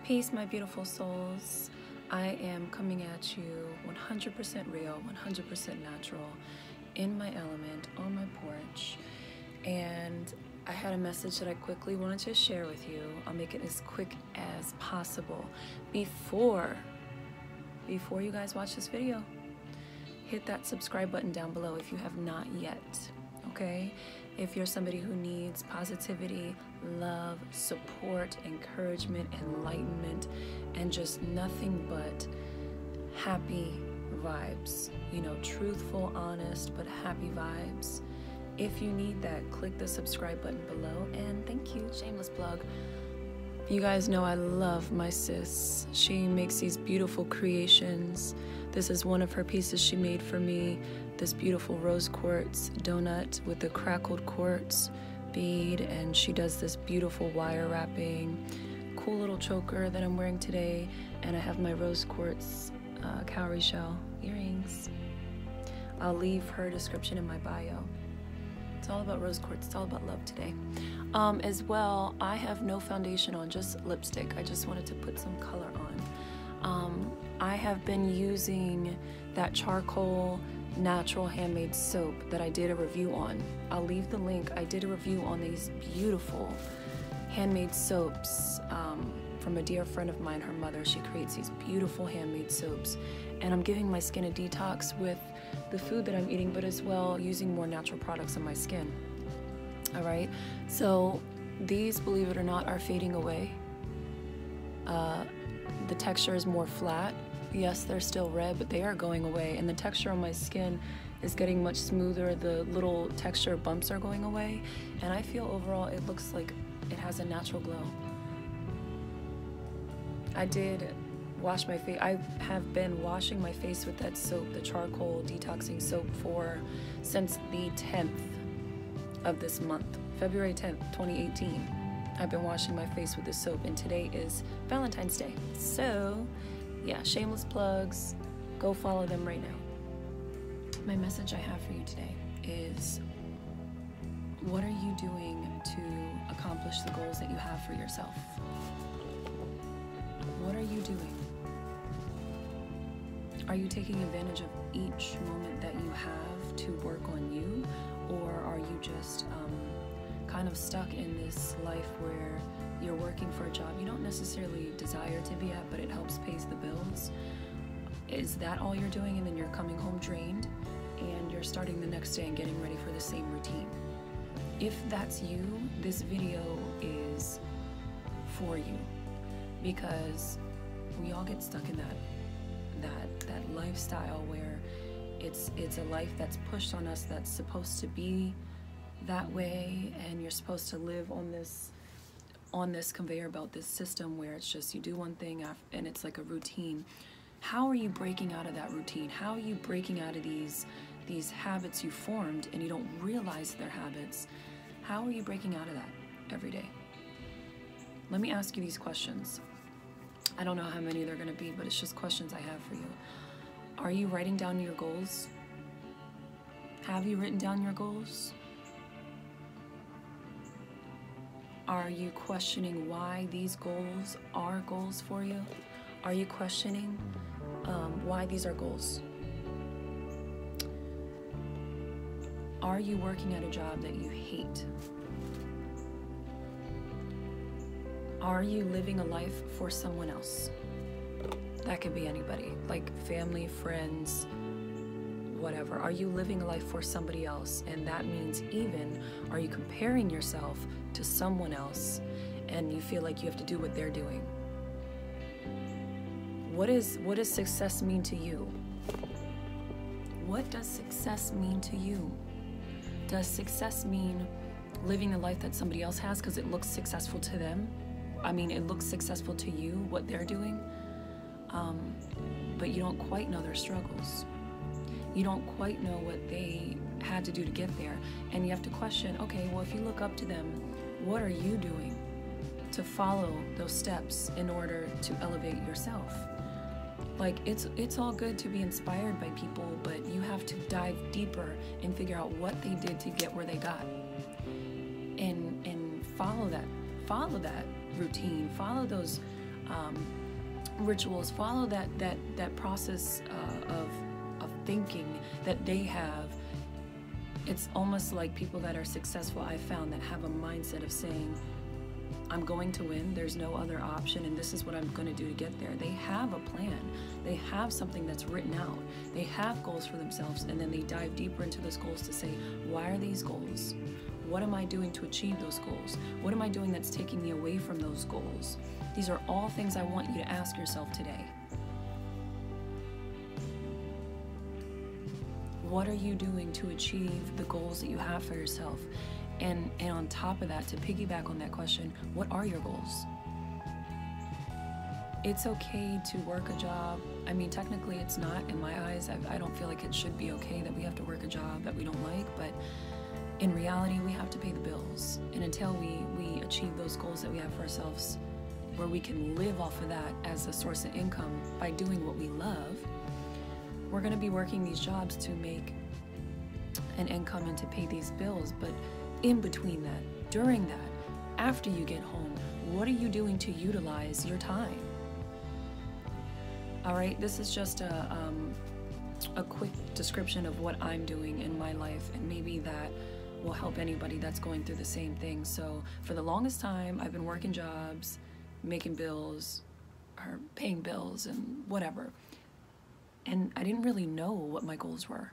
Peace, my beautiful souls. I am coming at you 100% real, 100% natural, in my element, on my porch. And I had a message that I quickly wanted to share with you. I'll make it as quick as possible. Before you guys watch this video, hit that subscribe button down below if you have not yet, okay? If you're somebody who needs positivity, love, support, encouragement, enlightenment, and just nothing but happy vibes, you know, truthful, honest, but happy vibes. If you need that, click the subscribe button below, and thank you. Shameless plug. You guys know I love my sis. She makes these beautiful creations. This is one of her pieces she made for me. This beautiful rose quartz donut with the crackled quartz bead, and she does this beautiful wire wrapping, cool little choker that I'm wearing today, and I have my rose quartz cowrie shell earrings. I'll leave her description in my bio. It's all about rose quartz, it's all about love today. As well, I have no foundation on, just lipstick. I just wanted to put some color on. I have been using that charcoal natural handmade soap that I did a review on. I'll leave the link. I did a review on these beautiful handmade soaps from a dear friend of mine, her mother. She creates these beautiful handmade soaps, and I'm giving my skin a detox with the food that I'm eating, but as well using more natural products on my skin. All right, so these, believe it or not, are fading away. The texture is more flat. Yes, they're still red, but they are going away, and the texture on my skin is getting much smoother. The little texture bumps are going away, and I feel overall it looks like it has a natural glow. I did wash my face. I have been washing my face with that soap, the charcoal detoxing soap, since the 10th of this month, February 10th, 2018. I've been washing my face with this soap, and today is Valentine's Day. So yeah, shameless plugs. Go follow them right now. My message I have for you today is, what are you doing to accomplish the goals that you have for yourself? What are you doing? Are you taking advantage of each moment that you have to work on you, or are you just kind of stuck in this life where you're working for a job you don't necessarily desire to be at, but it helps pay the bills? Is that all you're doing, and then you're coming home drained and you're starting the next day and getting ready for the same routine? If that's you, this video is for you, because we all get stuck in that lifestyle where it's a life that's pushed on us, that's supposed to be that way, and you're supposed to live on this conveyor belt, this system where it's just you do one thing and it's like a routine. How are you breaking out of that routine? How are you breaking out of these habits you formed and you don't realize they're habits? How are you breaking out of that every day? Let me ask you these questions. I don't know how many they're going to be, but it's just questions I have for you. Are you writing down your goals? Have you written down your goals? Are you questioning why these goals are goals for you? Are you questioning why these are goals? Are you working at a job that you hate? Are you living a life for someone else? That could be anybody, like family, friends, whatever. Are you living a life for somebody else? And that means, even, are you comparing yourself to someone else and you feel like you have to do what they're doing? What does success mean to you? What does success mean to you? Does success mean living the life that somebody else has because it looks successful to them? I mean, it looks successful to you, what they're doing, but you don't quite know their struggles. You don't quite know what they had to do to get there. And you have to question, okay, well, if you look up to them, what are you doing to follow those steps in order to elevate yourself? Like, it's all good to be inspired by people, but you have to dive deeper and figure out what they did to get where they got. And follow that routine, follow those rituals, follow that process of thinking that they have. It's almost like people that are successful, I've found, that have a mindset of saying, I'm going to win, there's no other option, and this is what I'm going to do to get there. They have a plan. They have something that's written out. They have goals for themselves, and then they dive deeper into those goals to say, why are these goals? What am I doing to achieve those goals? What am I doing that's taking me away from those goals? These are all things I want you to ask yourself today. What are you doing to achieve the goals that you have for yourself? And on top of that, to piggyback on that question, what are your goals? It's okay to work a job. I mean, technically it's not in my eyes. I don't feel like it should be okay that we have to work a job that we don't like, but in reality, we have to pay the bills. And until we achieve those goals that we have for ourselves, where we can live off of that as a source of income by doing what we love, we're gonna be working these jobs to make an income and to pay these bills. But in between that, during that, after you get home, what are you doing to utilize your time? All right, this is just a quick description of what I'm doing in my life, and maybe that will help anybody that's going through the same thing. So for the longest time, I've been working jobs, making bills, or paying bills and whatever. And I didn't really know what my goals were.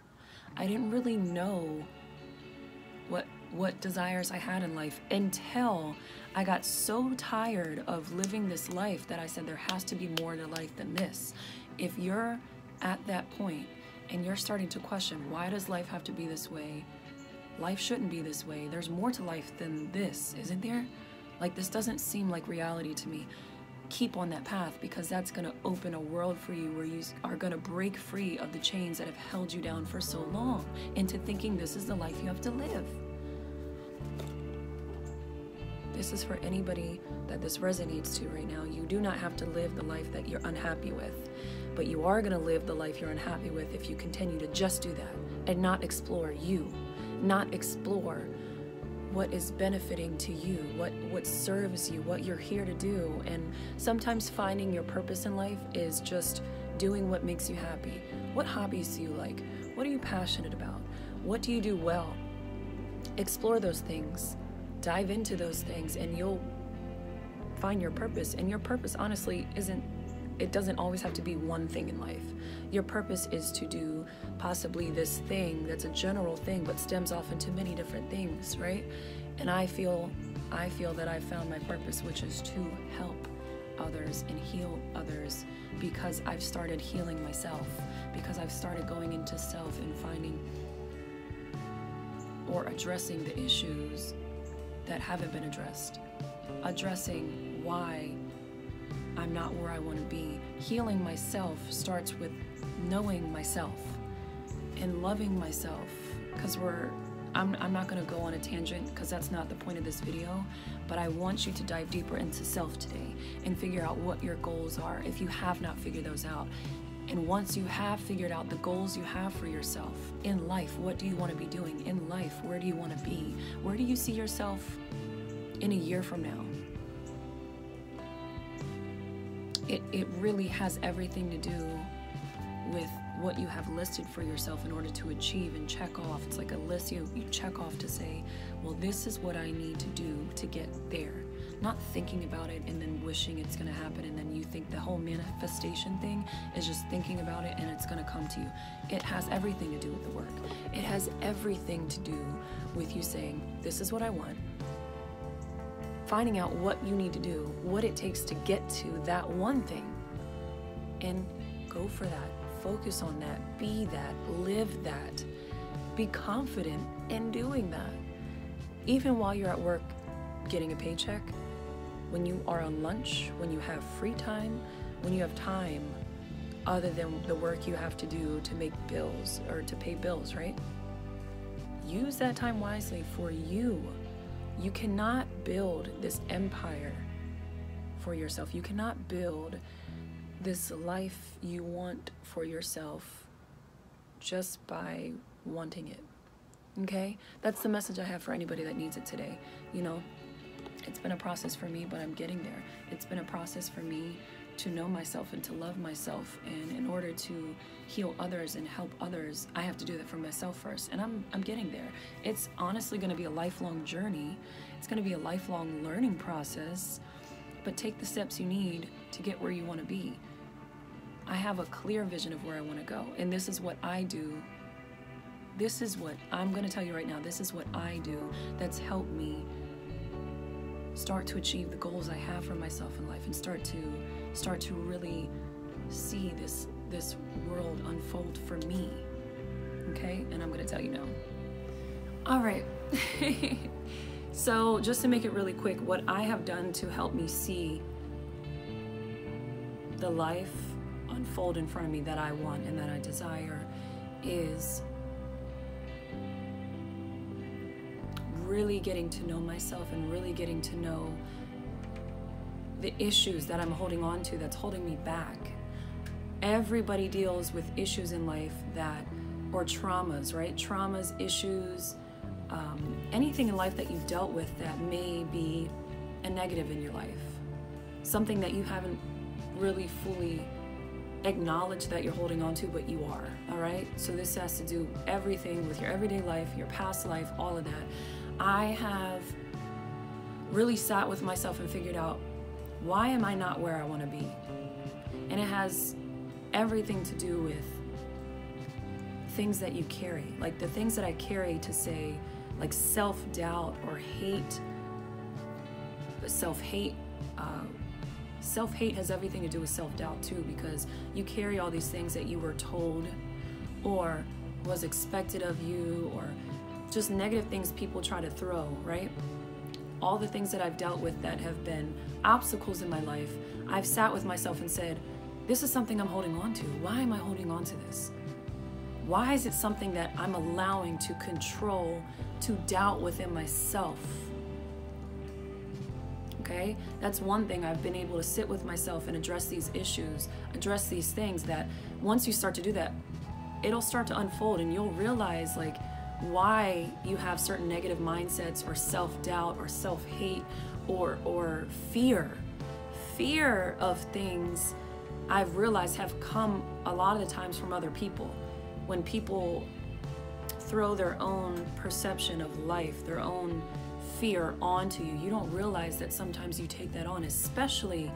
I didn't really know what desires I had in life until I got so tired of living this life that I said there has to be more to life than this. If you're at that point and you're starting to question, why does life have to be this way? Life shouldn't be this way. There's more to life than this, isn't there? Like, this doesn't seem like reality to me. Keep on that path, because that's going to open a world for you where you are going to break free of the chains that have held you down for so long into thinking this is the life you have to live. This is for anybody that this resonates to right now. You do not have to live the life that you're unhappy with, but you are going to live the life you're unhappy with if you continue to just do that and not explore you, not explore what is benefiting to you, what serves you, what you're here to do. And sometimes finding your purpose in life is just doing what makes you happy. What hobbies do you like? What are you passionate about? What do you do well? Explore those things. Dive into those things and you'll find your purpose. And your purpose, honestly, it doesn't always have to be one thing in life. Your purpose is to do possibly this thing that's a general thing but stems off into many different things, right? And I feel that I found my purpose, which is to help others and heal others, because I've started healing myself, because I've started going into self and finding or addressing the issues that haven't been addressed, addressing why I'm not where I want to be. Healing myself starts with knowing myself and loving myself, because I'm not going to go on a tangent because that's not the point of this video, but I want you to dive deeper into self today and figure out what your goals are if you have not figured those out. And once you have figured out the goals you have for yourself in life, what do you want to be doing in life? Where do you want to be? Where do you see yourself in a year from now? It really has everything to do with what you have listed for yourself in order to achieve and check off. It's like a list you check off to say, well, this is what I need to do to get there. Not thinking about it and then wishing it's going to happen, and then you think the whole manifestation thing is just thinking about it and it's going to come to you. It has everything to do with the work. It has everything to do with you saying, this is what I want. Finding out what you need to do, what it takes to get to that one thing, and go for that. Focus on that. Be that. Live that. Be confident in doing that. Even while you're at work getting a paycheck, when you are on lunch, when you have free time, when you have time other than the work you have to do to make bills or to pay bills, right? Use that time wisely for you. You cannot build this empire for yourself. You cannot build this life you want for yourself just by wanting it. Okay? That's the message I have for anybody that needs it today. You know, It's been a process for me, but I'm getting there. It's been a process for me to know myself and to love myself. And in order to heal others and help others, I have to do that for myself first. And I'm getting there. It's honestly going to be a lifelong journey. It's going to be a lifelong learning process. But take the steps you need to get where you want to be. I have a clear vision of where I want to go. And this is what I do. This is what I'm going to tell you right now. This is what I do that's helped me start to achieve the goals I have for myself in life, and start to really see this world unfold for me. Okay? And I'm going to tell you now. All right. So just to make it really quick, what I have done to help me see the life unfold in front of me that I want and that I desire is really getting to know myself and really getting to know the issues that I'm holding on to that's holding me back. Everybody deals with issues in life or traumas, right? Traumas, issues, anything in life that you've dealt with that may be a negative in your life. Something that you haven't really fully acknowledged that you're holding on to, but you are, all right? So this has to do everything with your everyday life, your past life, all of that. I have really sat with myself and figured out, why am I not where I want to be? And it has everything to do with things that you carry, like the things that I carry to say, like self-doubt or hate, self-hate. Self-hate has everything to do with self-doubt too, because you carry all these things that you were told or was expected of you, or just negative things people try to throw, right? All the things that I've dealt with that have been obstacles in my life, I've sat with myself and said, this is something I'm holding on to. Why am I holding on to this? Why is it something that I'm allowing to control, to doubt within myself? Okay, that's one thing. I've been able to sit with myself and address these issues, address these things, that once you start to do that, it'll start to unfold and you'll realize like why you have certain negative mindsets or self-doubt or self-hate or fear. Fear of things, I've realized, have come a lot of the times from other people. When people throw their own perception of life, their own fear onto you, you don't realize that sometimes you take that on, especially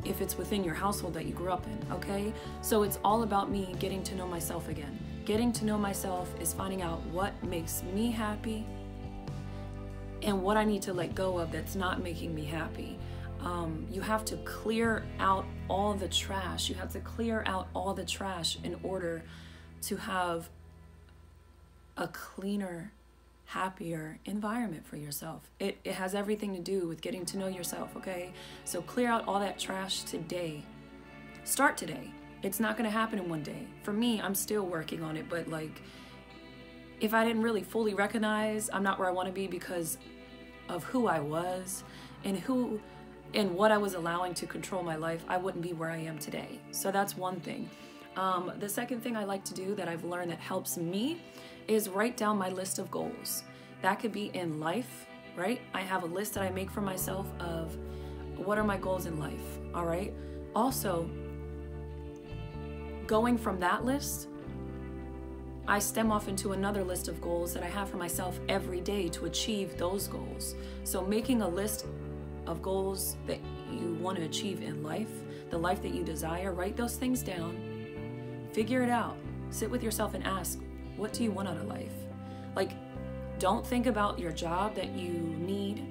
if it's within your household that you grew up in, okay? So it's all about me getting to know myself again. Getting to know myself is finding out what makes me happy and what I need to let go of that's not making me happy. You have to clear out all the trash. You have to clear out all the trash in order to have a cleaner, happier environment for yourself. It has everything to do with getting to know yourself, okay? So clear out all that trash today. Start today. It's not going to happen in one day. For me, I'm still working on it, but like, if I didn't really fully recognize I'm not where I want to be because of who I was and what I was allowing to control my life, I wouldn't be where I am today. So that's one thing. The second thing I like to do that I've learned that helps me is write down my list of goals. That could be in life, right? I have a list that I make for myself of what are my goals in life, all right? Also, going from that list, I stem off into another list of goals that I have for myself every day to achieve those goals. So making a list of goals that you want to achieve in life, the life that you desire, write those things down, figure it out, sit with yourself and ask, what do you want out of life? Like, don't think about your job that you need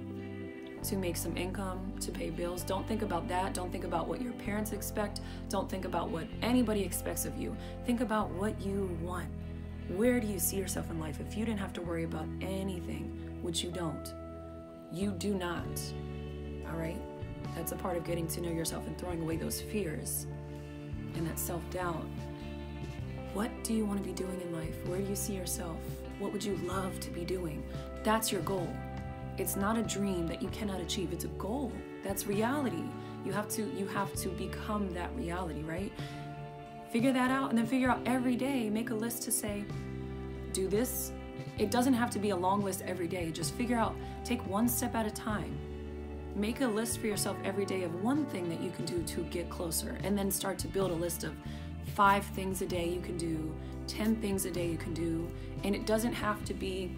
to make some income, to pay bills. Don't think about that. Don't think about what your parents expect. Don't think about what anybody expects of you. Think about what you want. Where do you see yourself in life? If you didn't have to worry about anything, which you don't, you do not, all right? That's a part of getting to know yourself and throwing away those fears and that self-doubt. What do you want to be doing in life? Where do you see yourself? What would you love to be doing? That's your goal. It's not a dream that you cannot achieve. It's a goal. That's reality. You have to become that reality, right? Figure that out, and then figure out every day, make a list to say, do this It doesn't have to be a long list every day. Just figure out, take one step at a time. Make a list for yourself every day of one thing that you can do to get closer, and then start to build a list of 5 things a day you can do, 10 things a day you can do, and it doesn't have to be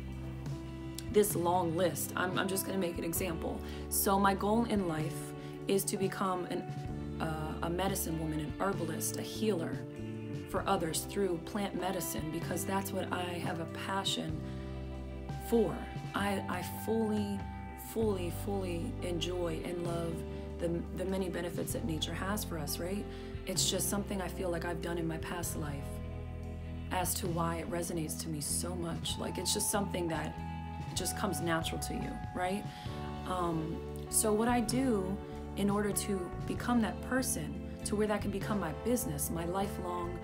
this long list. I'm just gonna make an example. So my goal in life is to become a medicine woman, an herbalist, a healer for others through plant medicine, because that's what I have a passion for. I fully enjoy and love the many benefits that nature has for us, right? It's just something I feel like I've done in my past life as to why it resonates to me so much. Like, it's just something that just comes natural to you, right? So what I do in order to become that person, to where that can become my business, my lifelong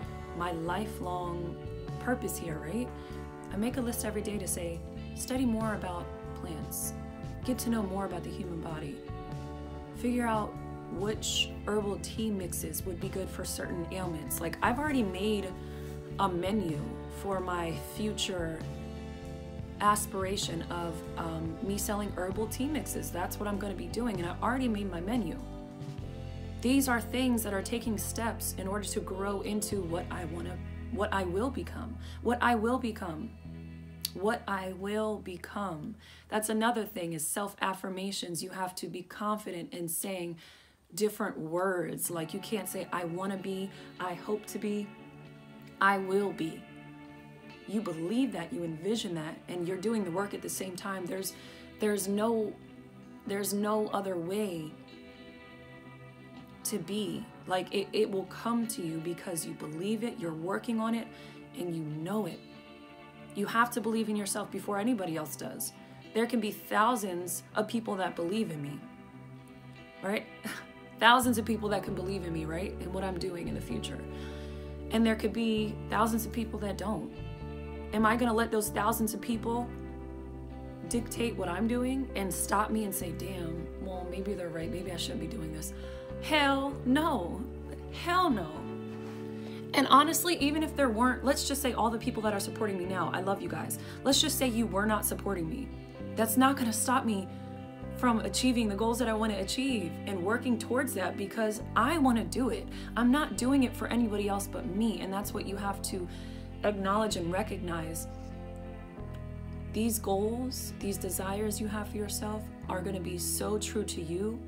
purpose here, right? I make a list every day to say, study more about plants, get to know more about the human body, figure out which herbal tea mixes would be good for certain ailments. Like, I've already made a menu for my future aspiration of me selling herbal tea mixes. That's what I'm going to be doing, and I already made my menu. These are things that are taking steps in order to grow into what I will become. That's another thing, is self-affirmations. You have to be confident in saying different words. Like, you can't say, I want to be, I hope to be, I will be. You believe that, you envision that, and you're doing the work at the same time. There's no other way to be. Like, it will come to you because you believe it, you're working on it, and you know it. You have to believe in yourself before anybody else does. There can be thousands of people that believe in me, right? Thousands of people that can believe in me, right? And what I'm doing in the future. And there could be thousands of people that don't. Am I gonna let those thousands of people dictate what I'm doing and stop me and say, damn, well, maybe they're right, maybe I shouldn't be doing this? Hell no. Hell no. And honestly, even if there weren't, let's just say all the people that are supporting me now, I love you guys. Let's just say you were not supporting me. That's not gonna stop me from achieving the goals that I want to achieve and working towards that, because I want to do it. I'm not doing it for anybody else but me, and that's what you have to acknowledge and recognize. These goals, these desires you have for yourself are going to be so true to you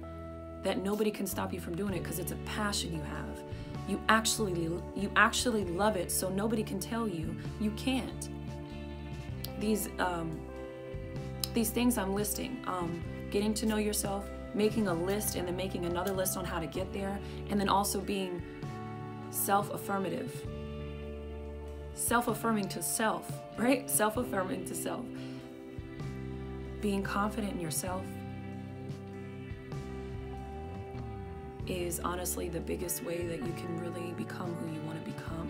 that nobody can stop you from doing it, because it's a passion you have. You actually love it, so nobody can tell you you can't. These things I'm listing, getting to know yourself, making a list, and then making another list on how to get there, and then also being self-affirmative. Self-affirming to self, right? Self-affirming to self. Being confident in yourself is honestly the biggest way that you can really become who you want to become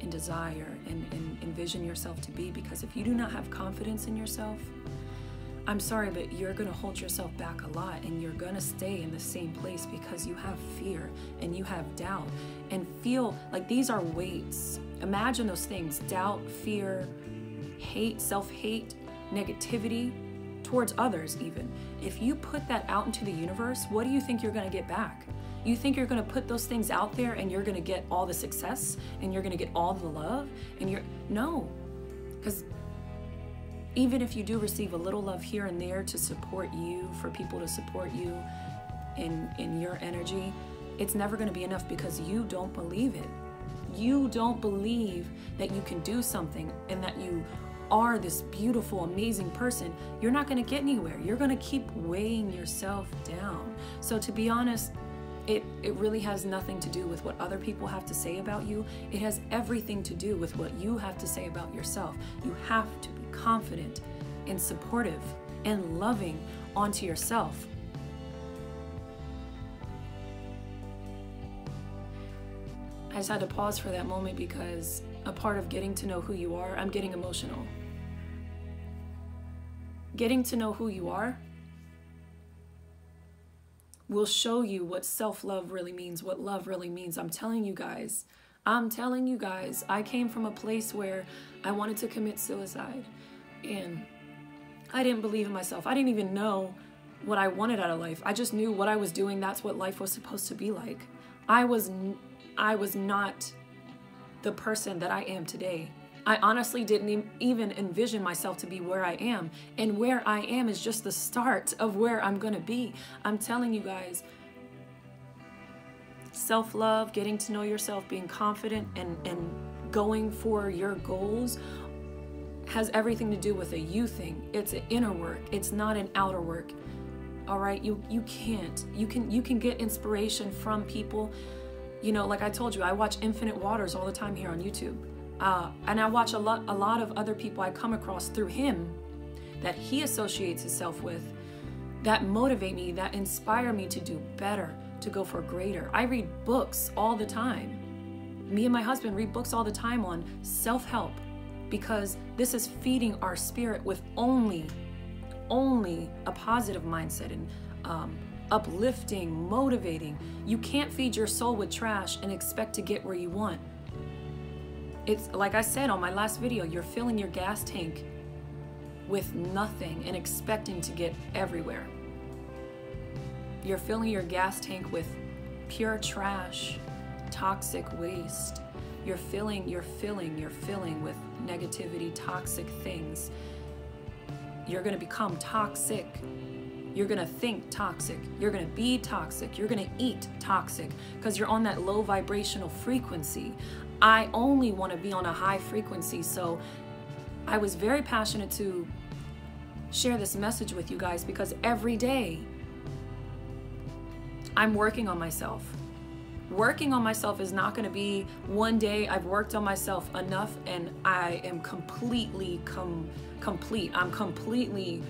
and desire and envision yourself to be. Because if you do not have confidence in yourself, I'm sorry, but you're going to hold yourself back a lot, and you're going to stay in the same place because you have fear and you have doubt and feel like these are weights. Imagine those things: doubt, fear, hate, self-hate, negativity towards others even. If you put that out into the universe, what do you think you're going to get back? You think you're going to put those things out there and you're going to get all the success and you're going to get all the love? And no, because even if you do receive a little love here and there to support you, for people to support you in your energy, it's never going to be enough, because you don't believe it. You don't believe that you can do something and that you are this beautiful, amazing person. You're not going to get anywhere. You're going to keep weighing yourself down. So to be honest, it really has nothing to do with what other people have to say about you. It has everything to do with what you have to say about yourself. You have to be confident and supportive and loving onto yourself. I just had to pause for that moment, because a part of getting to know who you are, I'm getting emotional. Getting to know who you are will show you what self-love really means, what love really means. I'm telling you guys, I came from a place where I wanted to commit suicide. And I didn't believe in myself. I didn't even know what I wanted out of life. I just knew what I was doing. That's what life was supposed to be like. I was not the person that I am today. I honestly didn't even envision myself to be where I am. And where I am is just the start of where I'm going to be. I'm telling you guys, self-love, getting to know yourself, being confident, and going for your goals has everything to do with a you thing. It's an inner work. It's not an outer work. All right, you can get inspiration from people. You know, like I told you, I watch Infinite Waters all the time here on YouTube, and I watch a lot of other people I come across through him that he associates himself with, that motivate me, that inspire me to do better, to go for greater. I read books all the time. Me and my husband read books all the time on self-help, because this is feeding our spirit with only a positive mindset and uplifting, motivating. You can't feed your soul with trash and expect to get where you want. It's like I said on my last video, you're filling your gas tank with nothing and expecting to get everywhere. You're filling your gas tank with pure trash, toxic waste. You're filling with negativity, toxic things. You're going to become toxic. You're going to think toxic. You're going to be toxic. You're going to eat toxic because you're on that low vibrational frequency. I only want to be on a high frequency. So I was very passionate to share this message with you guys, because every day I'm working on myself. Working on myself is not going to be one day I've worked on myself enough and I am completely complete. I'm completely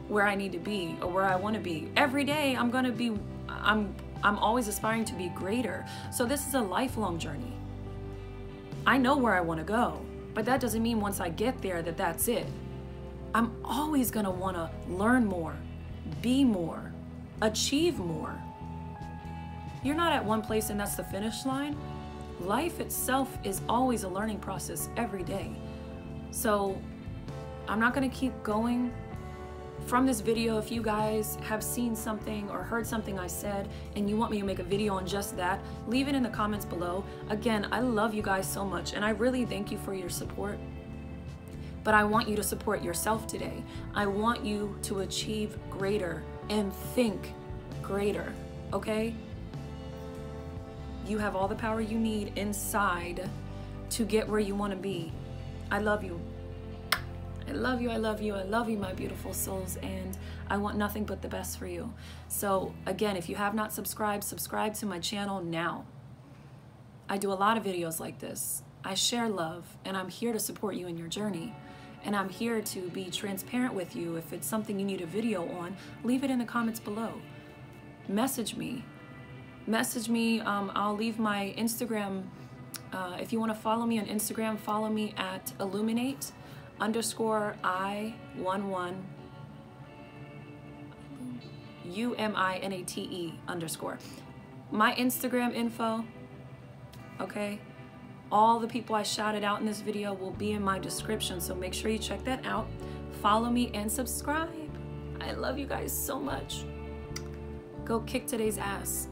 where I need to be or where I want to be. Every day I'm going to be, I'm always aspiring to be greater. So this is a lifelong journey. I know where I want to go, but that doesn't mean once I get there that that's it. I'm always going to want to learn more, be more, achieve more. You're not at one place and that's the finish line. Life itself is always a learning process every day. So I'm not going to keep going. From this video, if you guys have seen something or heard something I said and you want me to make a video on just that, leave it in the comments below. Again, I love you guys so much and I really thank you for your support. But I want you to support yourself today. I want you to achieve greater and think greater, okay? You have all the power you need inside to get where you want to be. I love you. I love you, I love you, I love you, my beautiful souls, and I want nothing but the best for you. So again, if you have not subscribed, subscribe to my channel now. I do a lot of videos like this. I share love, and I'm here to support you in your journey. And I'm here to be transparent with you. If it's something you need a video on, leave it in the comments below. Message me. Message me. I'll leave my Instagram. If you want to follow me on Instagram, follow me at illuminate_I11 UMINATE_. My Instagram info, okay? All the people I shouted out in this video will be in my description, so make sure you check that out. Follow me and subscribe. I love you guys so much. Go kick today's ass.